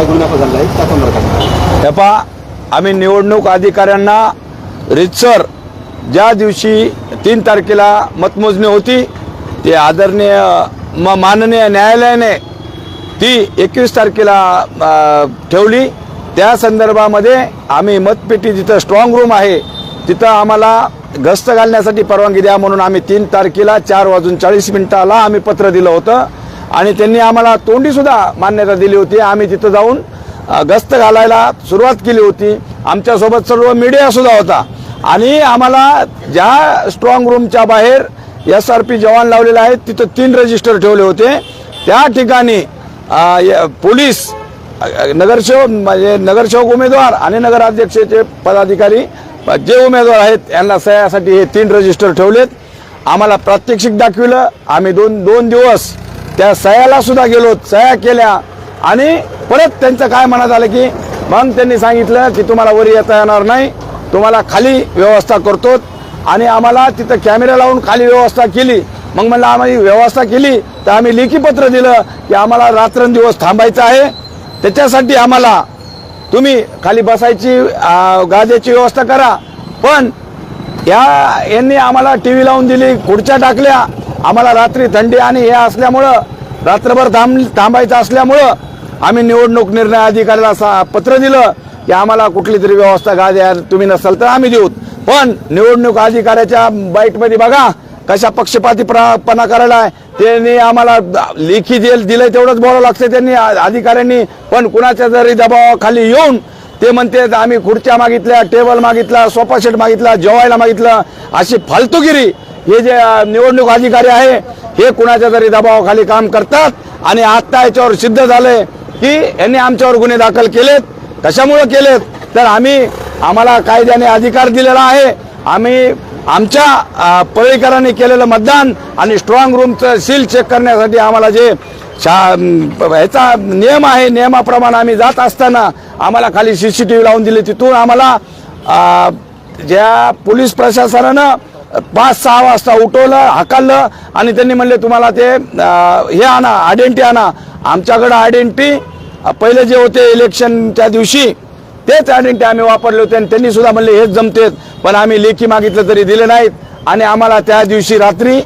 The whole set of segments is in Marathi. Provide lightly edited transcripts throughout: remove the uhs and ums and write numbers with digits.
गुन्हा झाला आहे त्या संदर्भात हे पहा, आम्ही निवडणूक अधिकाऱ्यांना रितसर ज्या दिवशी 3 तारखेला मतमोजणी होती ते आदरणीय माननीय न्यायालयाने ती 21 तारखेला ठेवली। त्या संदर्भामध्ये आम्ही मतपेटी जिथं स्ट्रॉंग रूम आहे तिथं आम्हाला गस्त घालण्यासाठी परवानगी द्या म्हणून आम्ही 3 तारखेला 4:40 आम्ही पत्र दिलं होतं आणि त्यांनी आम्हाला तोंडीसुद्धा मान्यता दिली होती। आम्ही तिथं जाऊन गस्त घालायला सुरुवात केली होती। आमच्यासोबत सर्व मीडियासुद्धा होता आणि आम्हाला ज्या स्ट्रॉंग रूमच्या बाहेर SRP जवान लावलेले आहेत तिथं 3 रजिस्टर ठेवले होते। त्या ठिकाणी पोलीस नगरसेवक म्हणजे नगरसेवक उमेदवार आणि नगराध्यक्षाचे पदाधिकारी जे उमेदवार आहेत यांना सह्यासाठी हे 3 रजिस्टर ठेवलेत। आम्हाला प्रात्यक्षिक दाखविलं। आम्ही दोन दिवस त्या सह्याला सुद्धा गेलो, सह्या केल्या आणि परत त्यांचं काय मनात आलं की मग त्यांनी सांगितलं की तुम्हाला वर येता येणार नाही, तुम्हाला खाली व्यवस्था करतो आणि आम्हाला तिथं कॅमेरा लावून खाली व्यवस्था केली। मग म्हणलं आम्ही व्यवस्था केली तर आम्ही लेखी पत्र दिलं की आम्हाला रात्रंदिवस थांबायचं आहे, त्याच्यासाठी आम्हाला तुम्ही खाली बसायची गाद्याची व्यवस्था करा। पण यांनी आम्हाला TV लावून दिली, खुर्च्या टाकल्या। आम्हाला रात्री थंडी आणि हे असल्यामुळं रात्रभर थांबायचं असल्यामुळं आम्ही निवडणूक निर्णय अधिकाऱ्याला पत्र दिलं की आम्हाला कुठली तरी व्यवस्था गाद्या तुम्ही नसाल तर आम्ही देऊ। पण निवडणूक अधिकाऱ्याच्या बाईटमध्ये बघा कशा पक्षपातीपणा करायला आहे। त्यांनी आम्हाला लेखी दिलंय तेवढंच बोलावं लागतं त्यांनी अधिकाऱ्यांनी, पण कुणाच्या जरी दबावाखाली येऊन ते म्हणते आम्ही खुर्च्या मागितल्या, टेबल मागितला, सोफा सेट मागितला, जेवायला मागितलं, अशी फालतूगिरी हे जे निवडणूक अधिकारी आहे हे कुणाच्या तरी दबावाखाली काम करतात। आणि आता याच्यावर सिद्ध झालंय की यांनी आमच्यावर गुन्हे दाखल केलेत। कशामुळे केलेत तर आम्हाला कायद्याने अधिकार दिलेला आहे। आम्ही आमच्या पळीकरांनी केलेलं मतदान आणि स्ट्रॉंग रूमचं सील चेक करण्यासाठी आम्हाला जे ह्याचा नियम आहे नियमाप्रमाणे आम्ही जात असताना आम्हाला खाली CCTV लावून दिली। तिथून आम्हाला ज्या पोलीस प्रशासनानं 5-6 वाजता उठवलं, हाकललं आणि त्यांनी म्हणले तुम्हाला ते हे आणा, आयडेंटिटी आणा। आमच्याकडं आयडेंटिटी पहिले जे होते इलेक्शनच्या दिवशी तेच आयडेंटिटी आम्ही वापरले होते आणि त्यांनी सुद्धा म्हणले हेच जमतेत, पण आम्ही लेखी मागितलं तरी दिले नाहीत। आणि आम्हाला त्या दिवशी रात्री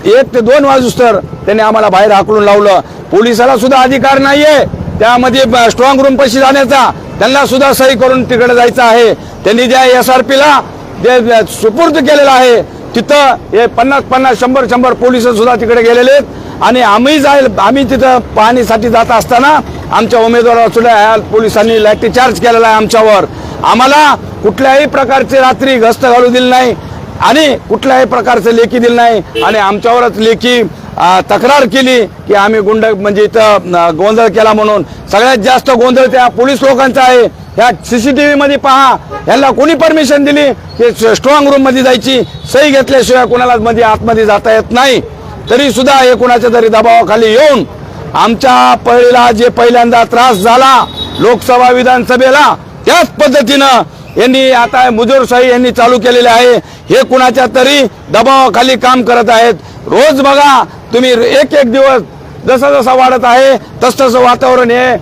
1 ते 2 वाजूस्तर त्यांनी आम्हाला बाहेर हाकलून लावलं। पोलिसाला सुद्धा अधिकार नाहीये त्यामध्ये स्ट्रॉंग रूम पाशी जाण्याचा, त्यांना सुद्धा सही करून तिकडे जायचं आहे। त्यांनी ज्या SRPला जे सुपूर्द केलेलं आहे तिथं हे 50-50, 100-100 पोलिस सुद्धा तिकडे गेलेले आहेत। आणि आम्ही तिथं पाहणीसाठी जात असताना आमच्या उमेदवाराला सुद्धा पोलिसांनी लाठीचार्ज केलेला आहे आमच्यावर। आम्हाला कुठल्याही प्रकारचे रात्री गस्त घालू दिली नाही आणि कुठल्याही प्रकारचं लेखी दिलं नाही आणि आमच्यावरच लेखी तक्रार केली की आम्ही म्हणजे इथं गोंधळ केला म्हणून। सगळ्यात जास्त गोंधळ त्या पोलीस लोकांचा आहे। ह्या CCTV मध्ये पहा, यांना कोणी परमिशन दिली की स्ट्रॉंग रूम मध्ये जायची, सही घेतल्याशिवाय कोणाला मध्ये आतमध्ये जाता येत नाही। तरी सुद्धा हे कुणाच्या तरी दबावाखाली येऊन आमच्या पळीला जे पहिल्यांदा त्रास झाला लोकसभा विधानसभेला त्याच पद्धतीनं यांनी आता मुजोरशाही यांनी चालू केलेले आहे। हे कुणाच्या तरी दबावाखाली काम करत आहेत। रोज बघा तुम्ही एक दिवस जसा वाढत आहे तसं वातावरण हे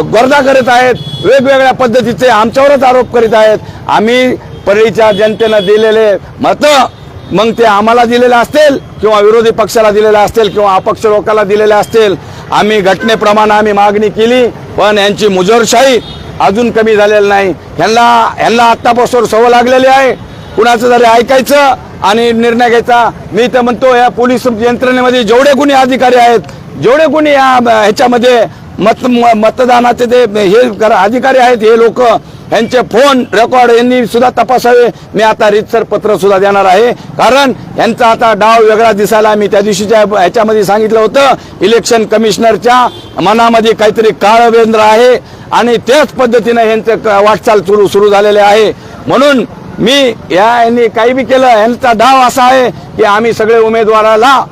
गर्दा करत आहेत, वेगवेगळ्या पद्धतीचे आमच्यावरच आरोप करीत आहेत। आम्ही परळीच्या जनतेनं दिलेले मतं मग ते आम्हाला दिलेले असतील किंवा विरोधी पक्षाला दिलेले असतील किंवा अपक्ष लोकांना दिलेले असतील, आम्ही घटनेप्रमाणे आम्ही मागणी केली, पण यांची मुजोरशाही अजून कमी झालेलं नाही। ह्यांना आत्तापासून सवय लागलेली आहे कुणाचं जरी ऐकायचं आणि निर्णय घ्यायचा। मी तर म्हणतो या पोलीस यंत्रणेमध्ये जेवढे कोणी अधिकारी आहेत, जेवढे कोणी ह्याच्यामध्ये मतदानाचे ते हे अधिकारी आहेत, हे लोक यांचे फोन रेकॉर्ड यांनी सुद्धा तपासावे। मी आता रीतसर पत्र सुद्धा देणार आहे, कारण यांचा आता डाव वेगळा दिसायला। मी त्या दिवशीच्या ह्याच्यामध्ये सांगितलं होतं इलेक्शन कमिशनरच्या मनामध्ये काहीतरी काळवेंद्र आहे आणि त्याच पद्धतीने यांचं वाटचाल सुरू झालेले आहे। म्हणून मी यांनी काही बी केलं, यांचा डाव असा आहे की आम्ही सगळे उमेदवाराला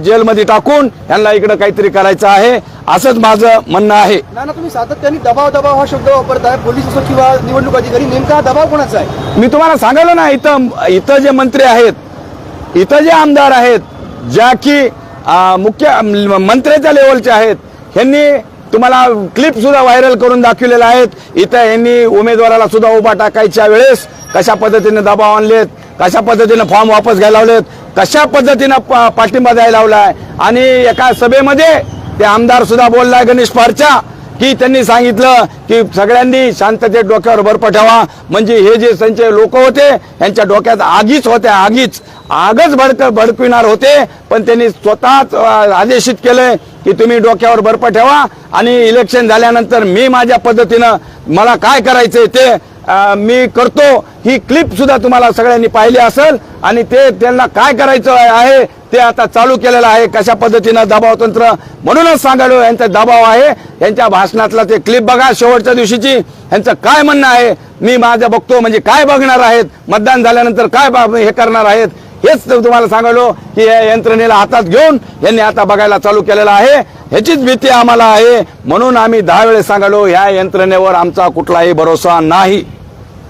जेलमध्ये टाकून यांना इकडे काहीतरी करायचं आहे, असंच माझं म्हणणं आहे। ना तुम्ही सातत्याने दबाव हा शब्द वापरताय, पोलीस असो किंवा निवडणूक अधिकारी, नेमका दबाव कोणाचा आहे? मी तुम्हाला सांगितलं ना, इथं जे मंत्री आहेत, इथं जे आमदार आहेत, ज्या की मुख्य मंत्र्याच्या लेवलचे आहेत, यांनी तुम्हाला क्लिप सुद्धा व्हायरल करून दाखवलेल्या आहेत। इथं यांनी उमेदवाराला सुद्धा उभा टाकायच्या वेळेस कशा पद्धतीने दबाव आणलेत, कशा पद्धतीने फॉर्म वापस घ्यायला लावलेत, कशा पद्धतीनं पाठिंबा द्यायला लावलाय। आणि एका सभेमध्ये ते आमदार सुद्धा बोललाय गणेश पारच्या की त्यांनी सांगितलं की सगळ्यांनी शांततेत डोक्यावर बर्फ ठेवा, म्हणजे हे जे त्यांचे लोक होते यांच्या डोक्यात आगीच होत्या, आगच भडकविणार होते। पण त्यांनी स्वतःच आदेशित केलंय की तुम्ही डोक्यावर बर्फ ठेवा आणि इलेक्शन झाल्यानंतर मी माझ्या पद्धतीनं मला काय करायचंय ते मी करतो। ही क्लिप सुद्धा तुम्हाला सगळ्यांनी पाहिली असेल आणि ते त्यांना काय करायचं आहे ते आता चालू केलेलं आहे, कशा पद्धतीनं दबाव तंत्र। म्हणूनच सांगालो यांचा दबाव आहे। यांच्या भाषणातला ते क्लिप बघा शेवटच्या दिवशीची, यांचं काय म्हणणं आहे मी माझं बघतो, म्हणजे काय बघणार आहेत, मतदान झाल्यानंतर काय हे करणार आहेत, हेच तुम्हाला सांगालो की या यंत्रणेला हातात घेऊन यांनी आता बघायला चालू केलेलं आहे। ह्याचीच भीती आम्हाला आहे, म्हणून आम्ही 10 वेळेस सांगालो या यंत्रणेवर आमचा कुठलाही भरोसा नाही।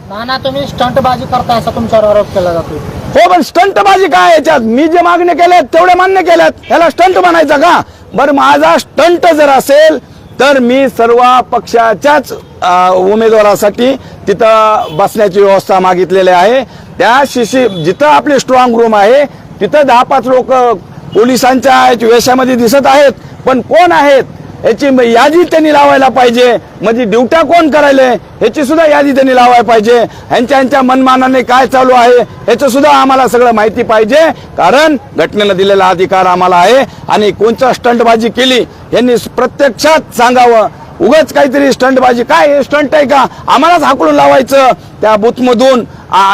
नाना तुम्ही स्टंटबाजी करताय असा तुमच्यावर आरोप केला जातो। हो, पण स्टंटबाजी काय याच्यात? मी जे मागण्या केल्यात तेवढे मान्य केल्यात, ह्याला स्टंट म्हणायचं का? बरं, माझा स्टंट जर असेल तर मी सर्व पक्षाच्याच उमेदवारासाठी तिथं बसण्याची व्यवस्था मागितलेली आहे। त्या जिथं आपली स्ट्रॉंग रूम आहे तिथं 10-5 लोक पोलिसांच्या वेशामध्ये दिसत आहेत, पण कोण आहेत याची यादी त्यांनी लावायला पाहिजे। म्हणजे ड्युट्या कोण करायले ह्याची सुद्धा यादी त्यांनी लावायला पाहिजे। ह्यांच्या मनमानाने काय चालू आहे ह्याचं सुद्धा आम्हाला सगळं माहिती पाहिजे, कारण घटनेनं दिलेला अधिकार आम्हाला आहे। आणि कोणचं स्टंटबाजी केली यांनी प्रत्यक्षात सांगावं। उगाच काहीतरी स्टंटबाजी, काय हे स्टंट आहे का? आम्हालाच हाकलून लावायचं त्या बूथमधून,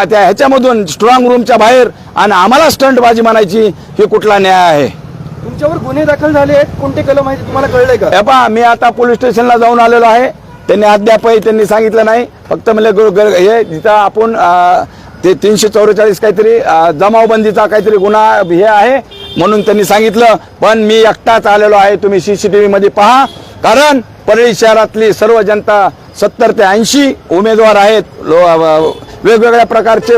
त्या ह्याच्यामधून स्ट्रॉंग रूमच्या बाहेर, आणि आम्हाला स्टंटबाजी म्हणायची, ही कुठला न्याय आहे? तुमच्यावर गुन्हे दाखल झाले आहेत, कोणते कलम आहे तुम्हाला कळलंय का? हे पहा, मी आता पोलीस स्टेशनला जाऊन आलेलो आहे। त्यांनी अद्यापही त्यांनी सांगितलं नाही, फक्त म्हणजे हे जिथं आपण ते 344 काहीतरी जमावबंदीचा काहीतरी गुन्हा हे आहे म्हणून त्यांनी सांगितलं। पण मी एकटाच आलेलो आहे, तुम्ही CCTV मध्ये पहा, कारण परळी शहरातली सर्व जनता 70 ते 80 उमेदवार आहेत, वेगवेगळ्या प्रकारचे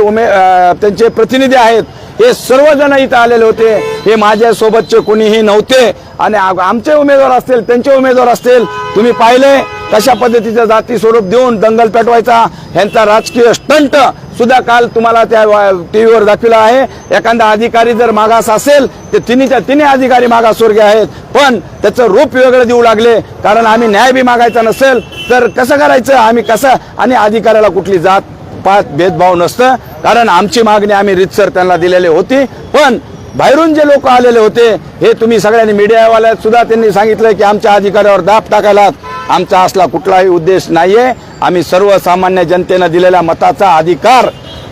त्यांचे प्रतिनिधी आहेत, हे सर्वजण इथं आलेले होते। हे माझ्यासोबतचे कोणीही नव्हते, आणि आमचे उमेदवार असतील त्यांचे उमेदवार असतील, तुम्ही पाहिले कशा पद्धतीचं जाती स्वरूप देऊन दंगल पेटवायचा ह्यांचा राजकीय स्टंट सुद्धा काल तुम्हाला त्या टीव्हीवर दाखवला आहे। एखादा अधिकारी जर मागास असेल ते तिन्ही अधिकारी मागासवर्गीय आहेत, पण त्याचं रूप वेगळं देऊ लागले, कारण आम्ही न्याय बी मागायचा नसेल तर कसं करायचं, आम्ही कसं, आणि अधिकाऱ्याला कुठली जात पात भेदभाव नसतं, कारण आमची मागणी आम्ही रीतसर त्यांना दिलेली होती। पण बाहेरून जे लोक आलेले होते, हे तुम्ही सगळ्यांनी मीडियावाल्यात सुद्धा त्यांनी सांगितलं की आमच्या अधिकाऱ्यावर दाब टाकायला, आमचा असला कुठलाही उद्देश नाहीये। आम्ही सर्वसामान्य जनतेनं दिलेल्या मताचा अधिकार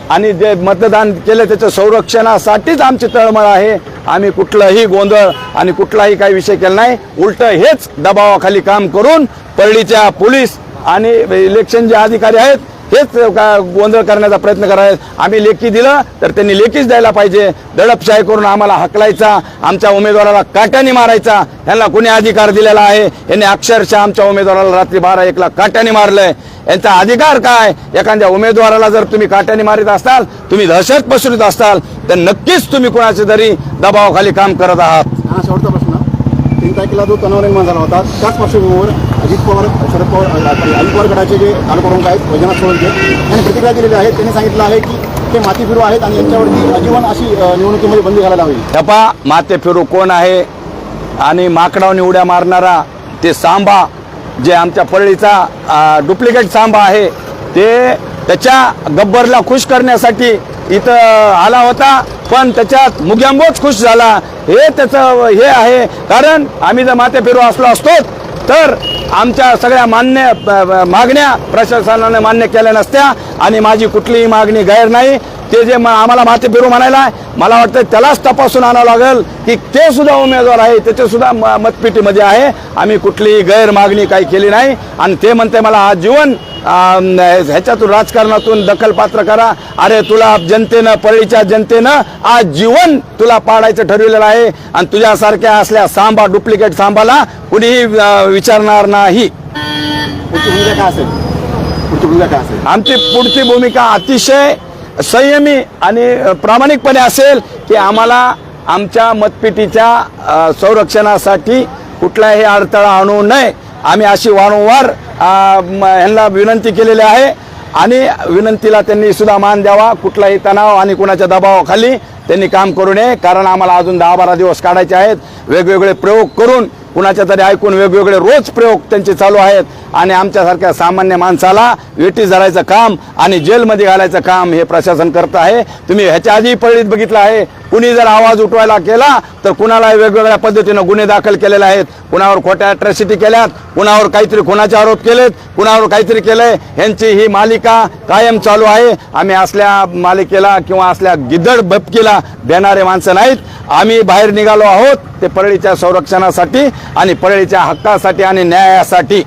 आणि जे मतदान केलं त्याच्या संरक्षणासाठीच आमची तळमळ आहे। आम्ही कुठलाही गोंधळ आणि कुठलाही काही विषय केला नाही, उलट हेच दबावाखाली काम करून परळीच्या पोलीस आणि इलेक्शन जे अधिकारी आहेत हेच गोंधळ करण्याचा प्रयत्न करायचे। आम्ही लेखी दिलं तर त्यांनी लेखीच द्यायला पाहिजे। दडपशाही करून आम्हाला हकलायचा, आमच्या उमेदवाराला काट्याने मारायचा, यांना कोणी अधिकार दिलेला आहे? यांनी अक्षरशः आमच्या उमेदवाराला रात्री 12-1 काट्याने मारलंय। यांचा अधिकार काय? एखाद्या उमेदवाराला जर तुम्ही काट्याने मारित असाल, तुम्ही दहशत पसरवित असाल, तर नक्कीच तुम्ही कोणाचे तरी दबावाखाली काम करत आहात। हा शेवटचा प्रश्न, 3 तारखेला जो तणाव निर्माण झाला होता त्याच पार्श्वभूमीवर अजित पवार, शरद पवार गटाचे जे तालुका आहेत वैजनाथ सोळंके यांनी प्रतिक्रिया दिलेली आहे। त्यांनी सांगितलं आहे की ते माती फिरू आहेत आणि यांच्यावरती आजीवन अशी निवडणुकीमध्ये बंदी घालायला हवी। तपा माते फिरू कोण आहे? आणि माकडावनी उड्या मारणारा ते सांबा, जे आमच्या परळीचा डुप्लिकेट सांबा आहे, ते त्याच्या गब्बरला खुश करण्यासाठी इथं आला होता, पण त्याच्यात मुग्यांबोच खुश झाला। हे त्याचं हे आहे, कारण आम्ही जर माते फिरू असलो असतो तर आमच्या सगळ्या मागण्या प्रशासनाने मान्य केल्या नसत्या, आणि माझी कुठलीही मागणी गैर नाही। ते जे आम्हाला माते फिरू म्हणायला, मला वाटतं त्यालाच तपासून आणावं लागेल की ते सुद्धा उमेदवार आहे, त्याचे सुद्धा मतपेटीमध्ये आहे। आम्ही कुठलीही गैर मागणी काही केली नाही, आणि ते म्हणते मला आजीवन ह्याच्यातून राजकारणातून दखलपात्र करा। अरे तुला जनतेनं, परळीच्या जनतेनं आजीवन तुला पाडायचं ठरविलेलं आहे, आणि तुझ्यासारख्या असल्या सांबा, डुप्लिकेट सांबाला कुणीही विचारणार नाही। पुढची भूमिका काय असेल? पुढची भूमिका काय असेल? आमची पुढची भूमिका अतिशय संयमी आणि प्रामाणिकपणे असेल की आम्हाला आमच्या मतपेटीच्या संरक्षणासाठी कुठलाही अडथळा आणू नये. आम्ही अशी वारंवार ह्यांना विनंती केलेली आहे आणि विनंतीला त्यांनी सुद्धा मान द्यावा. कुठलाही तणाव आणि कुणाच्या दबावाखाली त्यांनी काम करू नये, कारण आम्हाला अजून 10-12 दिवस काढायचे आहेत. वेगवेगळे प्रयोग करून कुणाच्या तरी ऐकून वेगवेगळे रोज प्रयोग त्यांचे चालू आहेत आणि आमच्यासारख्या सामान्य माणसाला वेठी धरायचं काम आणि जेलमध्ये घालायचं काम हे प्रशासन करत आहे. तुम्ही ह्याच्या आधी परळीत बघितलं आहे, कुणी जर आवाज उठवायला केला तर कुणाला वेगवेगळ्या पद्धतीनं गुन्हे दाखल केलेले आहेत. कुणावर खोट्या अॅट्रॉसिटी केल्यात, कुणावर काहीतरी खुनाचे आरोप केलेत, कुणावर काहीतरी केलंय. ह्यांची ही मालिका कायम चालू आहे. आम्ही असल्या मालिकेला किंवा असल्या गिद्धड भपकीला देणारे माणसं नाहीत. आम्ही बाहेर निघालो आहोत ते परळीच्या संरक्षणासाठी आणि परळीच्या हक्कासाठी आणि न्यायासाठी.